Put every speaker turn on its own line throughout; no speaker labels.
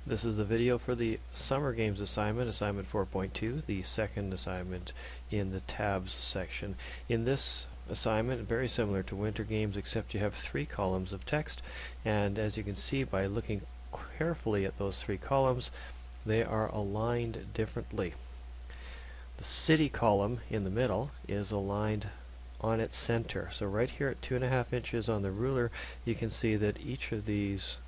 This is the video for the Summer Games assignment, assignment 4.2, the second assignment in the tabs section. In this assignment, very similar to Winter Games, except you have 3 columns of text, and as you can see by looking carefully at those 3 columns, they are aligned differently. The city column in the middle is aligned on its center. So right here at 2.5 inches on the ruler, you can see that each of these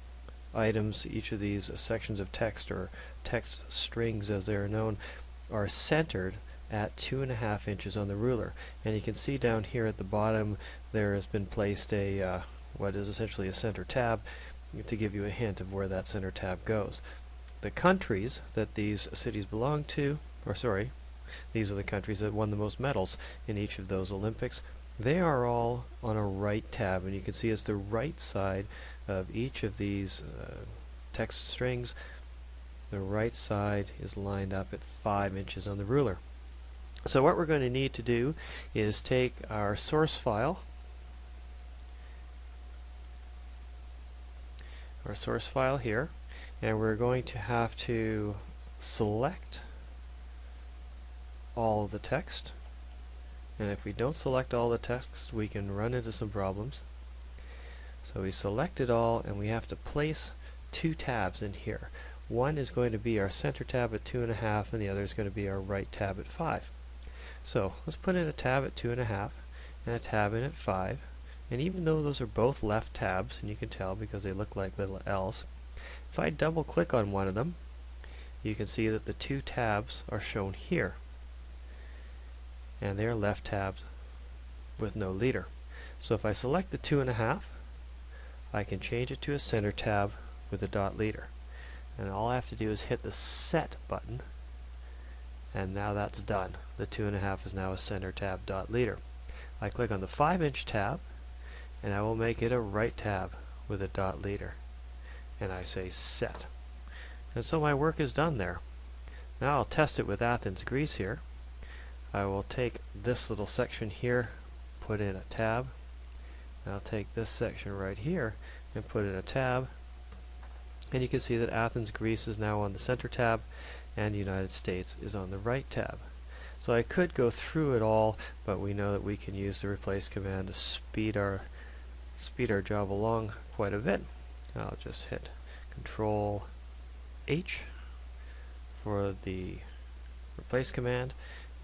items, each of these sections of text, or text strings as they are known, are centered at 2.5 inches on the ruler. And you can see down here at the bottom there has been placed a what is essentially a center tab to give you a hint of where that center tab goes. The countries that these cities belong to, or sorry, these are the countries that won the most medals in each of those Olympics. They are all on a right tab, and you can see it's the right side of each of these text strings. The right side is lined up at 5 inches on the ruler. So what we're going to need to do is take our source file, here, and we're going to have to select all of the text. And if we don't select all the text, we can run into some problems. So we select it all, and we have to place 2 tabs in here. One is going to be our center tab at 2.5, and the other is going to be our right tab at 5. So let's put in a tab at 2.5 and a tab in at 5. And even though those are both left tabs, and you can tell because they look like little L's, if I double click on one of them, you can see that the 2 tabs are shown here. And they are left tabs with no leader. So if I select the 2.5, I can change it to a center tab with a dot leader. And all I have to do is hit the set button, and now that's done. The 2.5 is now a center tab dot leader. I click on the 5-inch tab, and I will make it a right tab with a dot leader. And I say set. And so my work is done there. Now I'll test it with Athens, Greece here. I will take this little section here, put in a tab. I'll take this section right here and put in a tab. And you can see that Athens, Greece is now on the center tab, and the United States is on the right tab. So I could go through it all, but we know that we can use the replace command to speed our job along quite a bit. I'll just hit Control H for the replace command,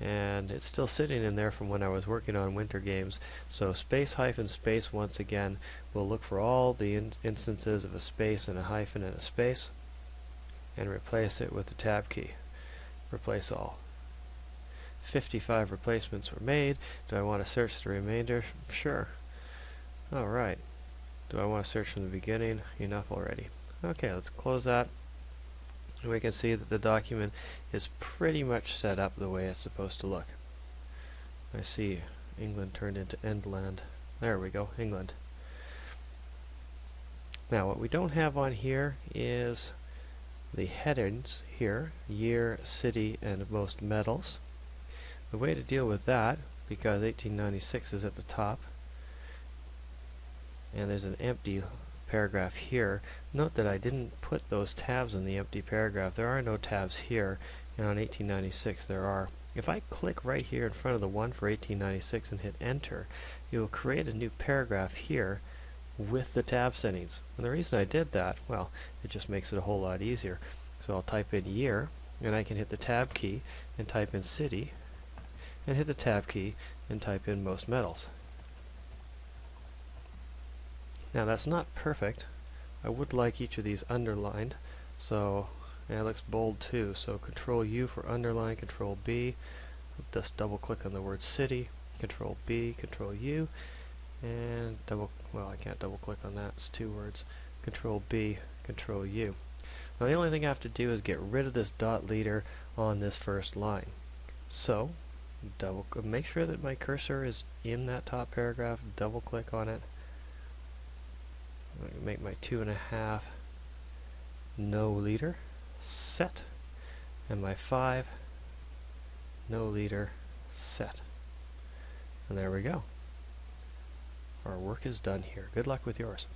and it's still sitting in there from when I was working on Winter Games. So space hyphen space once again will look for all the instances of a space and a hyphen and a space, and replace it with the tab key. Replace all. 55 replacements were made. Do I want to search the remainder? Sure. Alright. Do I want to search from the beginning? Enough already. Okay, let's close that. And we can see that the document is pretty much set up the way it's supposed to look. I see England turned into Endland. There we go, England. Now what we don't have on here is the headings here, year, city, and most medals. The way to deal with that, because 1896 is at the top, and there's an empty paragraph here. Note that I didn't put those tabs in the empty paragraph. There are no tabs here, and on 1896 there are. If I click right here in front of the one for 1896 and hit enter, it will create a new paragraph here with the tab settings. And the reason I did that, well, it just makes it a whole lot easier. So I'll type in year, and I can hit the tab key and type in city, and hit the tab key and type in most medals. Now that's not perfect. I would like each of these underlined, so and it looks bold too. So Control U for underline, Control B. Just double click on the word city, Control B, Control U, and I can't double click on that, it's 2 words. Control B, Control U. Now the only thing I have to do is get rid of this dot leader on this first line. So make sure that my cursor is in that top paragraph, double click on it. I'm going to make my 2.5 no leader, set, and my 5 no leader, set. And there we go. Our work is done here. Good luck with yours.